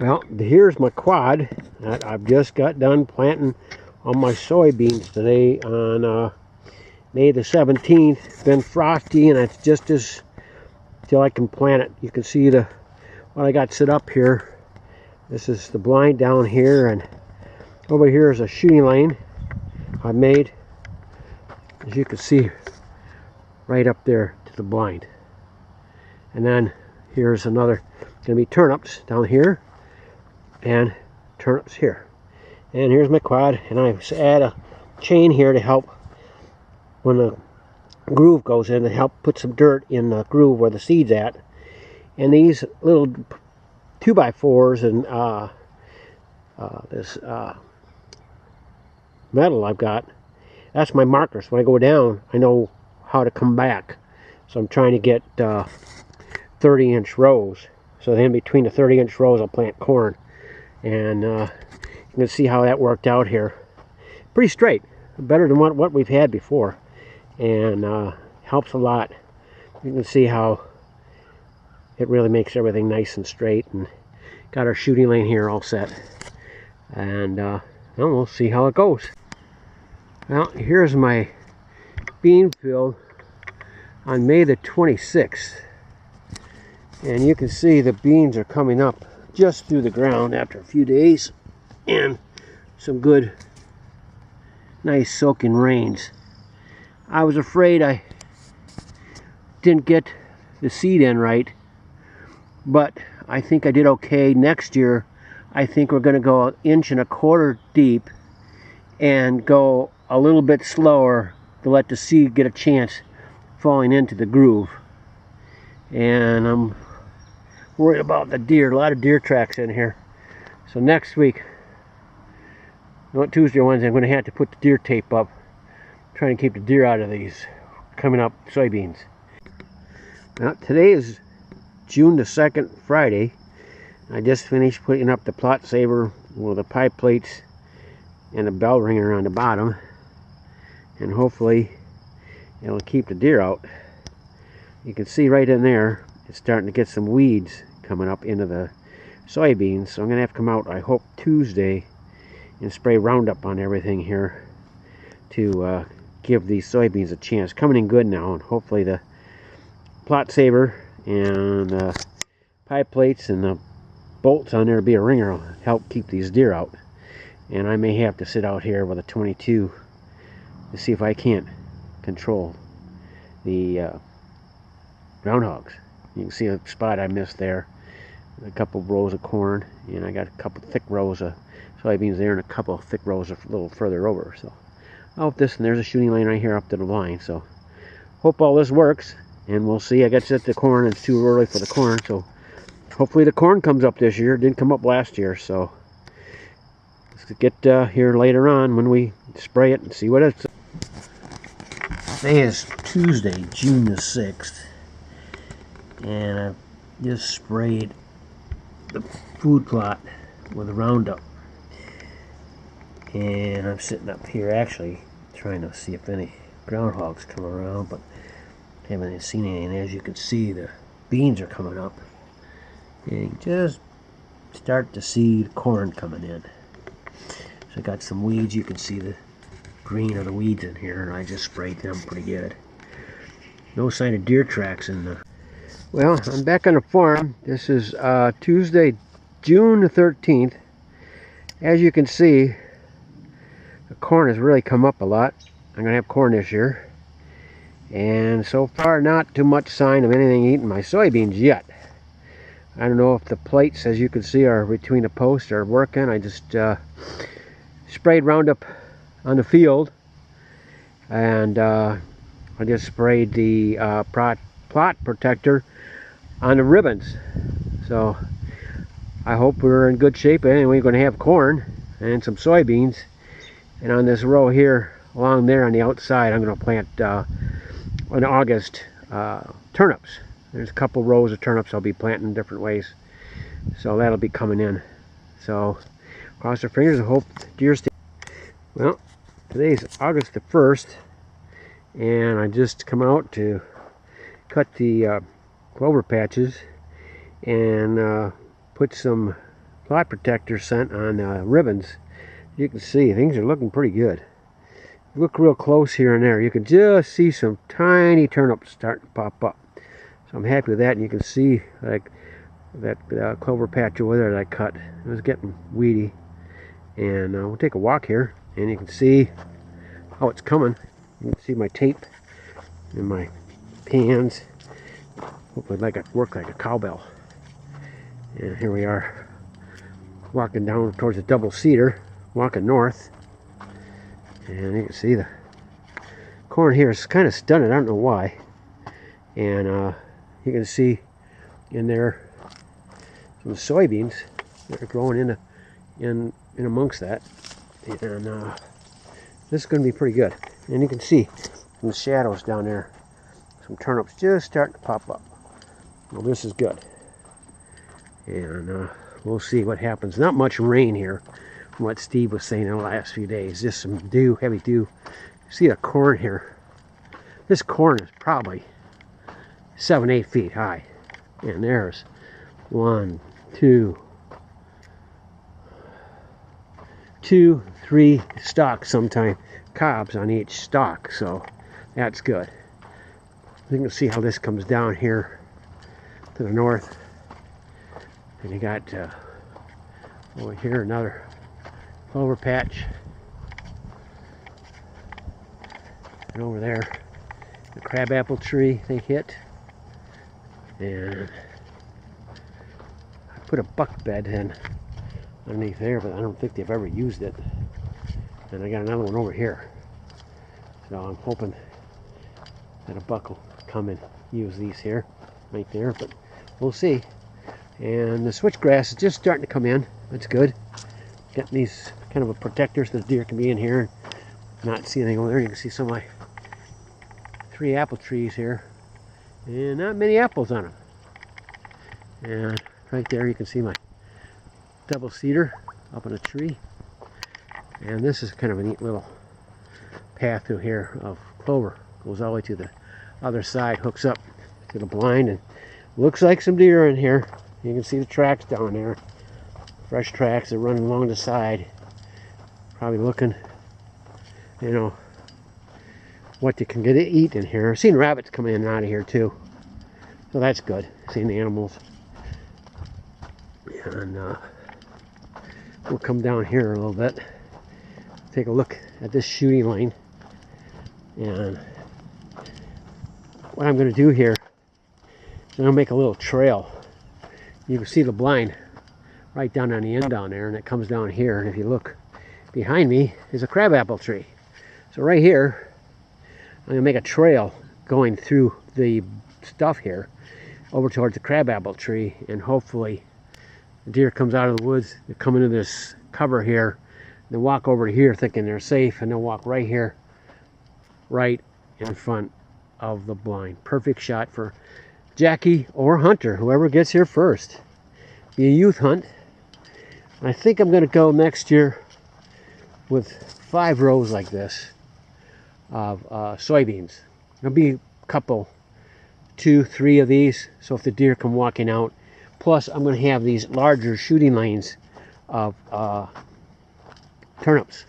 Well, here's my quad that I've just got done planting on my soybeans today on May the 17th. It's been frosty and it's just as till I can plant it. You can see what I got set up here. This is the blind down here, and over here is a shooting lane I made, as you can see, right up there to the blind. And then here's another, gonna be turnips down here and turnips here. And here's my quad, and I add a chain here to help when the groove goes in, to help put some dirt in the groove where the seed's at. And these little 2x4s and this metal I've got, that's my markers. When I go down, I know how to come back. So I'm trying to get 30-inch rows. So then between the 30-inch rows I'll plant corn. And you can see how that worked out here. Pretty straight, better than what we've had before, and helps a lot. You can see how it really makes everything nice and straight, and got our shooting lane here all set. And well, we'll see how it goes. Well, here's my bean field on May the 26th, and you can see the beans are coming up just through the ground after a few days and some good nice soaking rains. I was afraid I didn't get the seed in right, but I think I did okay. Next year I think we're going to go 1.25 inches deep and go a little bit slower to let the seed get a chance falling into the groove. And I'm worried about the deer. A lot of deer tracks in here. So next week, not Tuesday or Wednesday, I'm going to have to put the deer tape up, trying to keep the deer out of these coming up soybeans. Now, today is June the 2nd, Friday. I just finished putting up the plot saver with the pie plates and the bell ringer on the bottom, and hopefully it'll keep the deer out. You can see right in there it's starting to get some weeds coming up into the soybeans, so I'm gonna have to come out, I hope, Tuesday and spray Roundup on everything here to give these soybeans a chance. Coming in good now, and hopefully the plot saver and pie plates and the bolts on there to be a ringer will help keep these deer out. And I may have to sit out here with a 22 to see if I can't control the groundhogs. You can see a spot I missed there, a couple rows of corn, and I got a couple thick rows of soybeans there and a couple of thick rows a little further over. So I hope this, and there's a shooting lane right here up to the line. So hope all this works, and we'll see. I got to set the corn. It's too early for the corn, so hopefully the corn comes up this year. It didn't come up last year, so let's get here later on when we spray it and see what it's. Today is Tuesday, June the 6th, and I've just sprayed the food plot with a Roundup. And I'm sitting up here actually trying to see if any groundhogs come around, but haven't seen any. And as you can see, the beans are coming up, and you just start to see the corn coming in. So I got some weeds. You can see the green of the weeds in here, and I just sprayed them pretty good. No sign of deer tracks in the. Well, I'm back on the farm. This is Tuesday, June the 13th. As you can see, the corn has really come up a lot. I'm gonna have corn this year, and so far not too much sign of anything eating my soybeans yet. I don't know if the plates, as you can see, are between the posts are working. I just sprayed Roundup on the field, and I just sprayed the plot protector on the ribbons. So I hope we're in good shape. Anyway, we're going to have corn and some soybeans, and on this row here along there on the outside I'm going to plant in August turnips. There's a couple rows of turnips I'll be planting different ways, so that'll be coming in. So cross our fingers and hope deer stay. Well, today's August the 1st, and I just come out to cut the clover patches and put some fly protector scent on ribbons. You can see things are looking pretty good. Look real close here and there. You can just see some tiny turnips starting to pop up. So I'm happy with that. And you can see like that clover patch over there that I cut. It was getting weedy. And we'll take a walk here, and you can see how it's coming. You can see my tape and my pans. Hopefully work like a cowbell. And here we are, walking down towards the double cedar, walking north. And you can see the corn here is kind of stunted. I don't know why. And you can see in there some soybeans that are growing in amongst that. And this is going to be pretty good. And you can see in the shadows down there some turnips just starting to pop up. Well, this is good. And we'll see what happens. Not much rain here, from what Steve was saying in the last few days. Just some dew, heavy dew. See the corn here. This corn is probably 7-8 feet high. And there's 1, 2, 3 stalks, sometimes cobs on each stalk. So that's good. You can see how this comes down here to the north. And you got over here another clover patch. And over there, the crabapple tree they hit. And I put a buck bed in underneath there, but I don't think they've ever used it. And I got another one over here. So I'm hoping that a buck will come and use these here, right there, but we'll see. And the switchgrass is just starting to come in. That's good. Getting these kind of a protector so the deer can be in here and not see anything over there. You can see some of my 3 apple trees here. And not many apples on them. And right there you can see my double cedar up in a tree. And this is kind of a neat little path through here of clover. Goes all the way to the other side, hooks up to the blind, and looks like some deer in here. You can see the tracks down there. Fresh tracks that run along the side. Probably looking, you know, what they can get to eat in here. I've seen rabbits come in and out of here too. So that's good. Seeing the animals. And we'll come down here a little bit. Take a look at this shooting lane. And what I'm going to do here is I'm going to make a little trail. You can see the blind right down on the end down there, and it comes down here. And if you look behind me is a crabapple tree. So right here, I'm going to make a trail going through the stuff here over towards the crabapple tree, and hopefully the deer comes out of the woods, they come into this cover here, they walk over to here thinking they're safe, and they'll walk right here, right in front of the blind. Perfect shot for Jackie or Hunter, whoever gets here first. Be a youth hunt. I think I'm going to go next year with 5 rows like this of soybeans. There'll be a couple, 2, 3 of these, so if the deer come walking out. Plus I'm going to have these larger shooting lanes of turnips.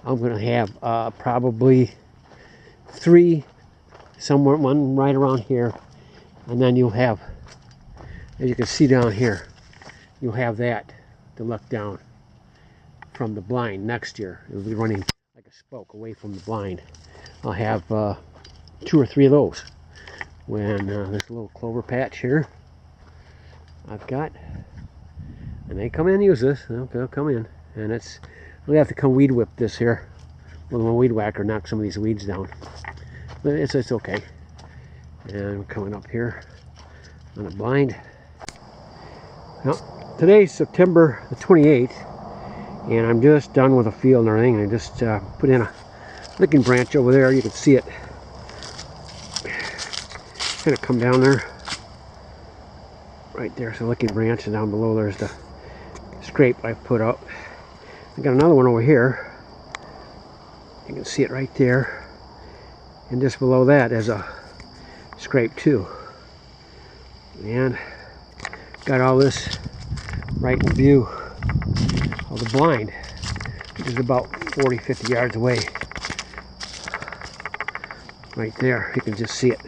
I'm going to have probably 3, somewhere, one right around here, and then you'll have, as you can see down here, you'll have that to look down from the blind next year. It'll be running like a spoke away from the blind. I'll have 2 or 3 of those. When this little clover patch here I've got, and they come in and use this, they'll come in, and it's, we'll have to come weed whip this here with a weed whacker, knock some of these weeds down, but it's okay. And we're coming up here on the blind. Well, today's September the 28th, and I'm just done with the field and everything. I just put in a licking branch over there. You can see it kind of come down there. Right there's a licking branch, and down below there's the scrape I put up. I got another one over here. You can see it right there. And just below that is a scrape too. And got all this right in view of the blind, which is about 40-50 yards away. Right there, you can just see it.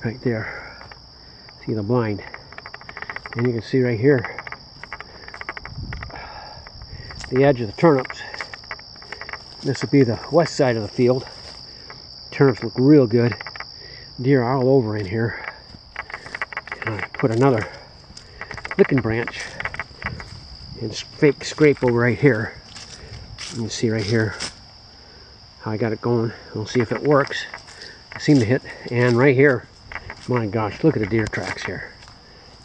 Right there. See the blind. And you can see right here the edge of the turnips. This would be the west side of the field. Turnips look real good. Deer all over in here. And I put another licking branch and fake scrape over right here. You can see right here how I got it going. We'll see if it works. I seem to hit. And right here, my gosh, look at the deer tracks here.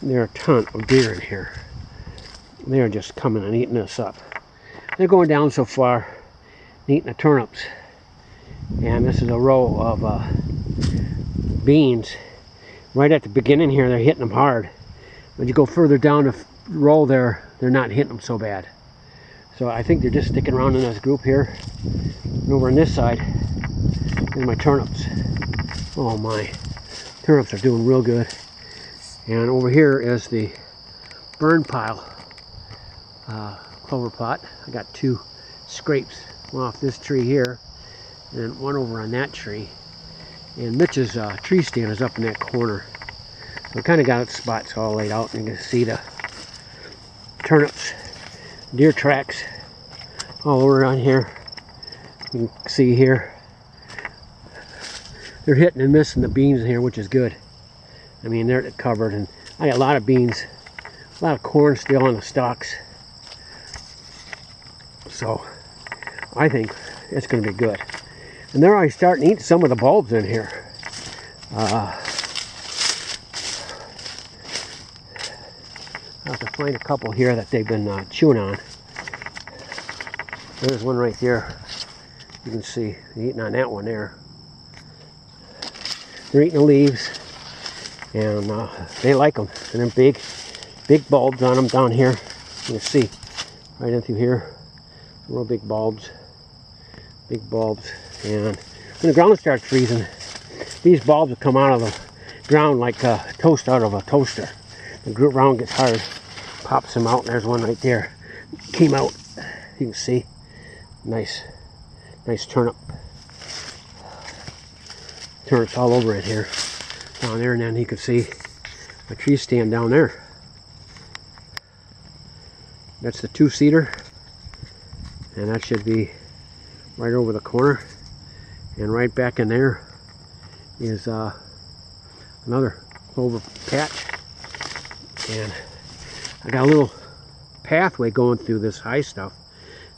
There are a ton of deer in here. They are just coming and eating this up. They're going down so far, eating the turnips. And this is a row of beans. Right at the beginning here, they're hitting them hard. When you go further down the row there, they're not hitting them so bad. So I think they're just sticking around in this group here. And over on this side, here's my turnips. Oh my, turnips are doing real good. And over here is the burn pile clover plot. I got 2 scrapes, one off this tree here and one over on that tree. And Mitch's tree stand is up in that corner. So I kind of got its spots all laid out, and you can see the turnips, deer tracks all over on here. You can see here they're hitting and missing the beans in here, which is good. I mean, they're covered, and I got a lot of beans, a lot of corn still on the stalks. So I think it's going to be good. And they're already starting to eat some of the bulbs in here. I'll have to find a couple here that they've been chewing on. There's one right there. You can see they're eating on that one there. They're eating the leaves, and they like them. And they're big bulbs on them down here. You can see right in through here. Real big bulbs. Big bulbs. And when the ground starts freezing, these bulbs will come out of the ground like toast out of a toaster. The ground gets hard, pops them out, and there's one right there. Came out, you can see. Nice turnip. Turnips all over it here. Down there, and then you can see my tree stand down there. That's the 2-seater. And that should be right over the corner. And right back in there is another clover patch. And I got a little pathway going through this high stuff,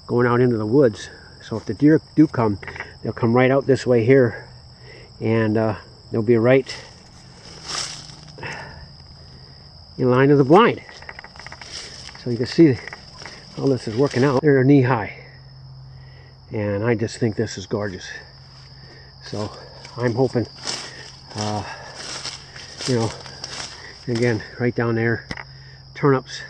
going out into the woods. So if the deer do come, they'll come right out this way here, and they'll be right in line of the blind. So you can see how this is working out. They're knee high. And I just think this is gorgeous. So I'm hoping, you know, again, right down there, turnips,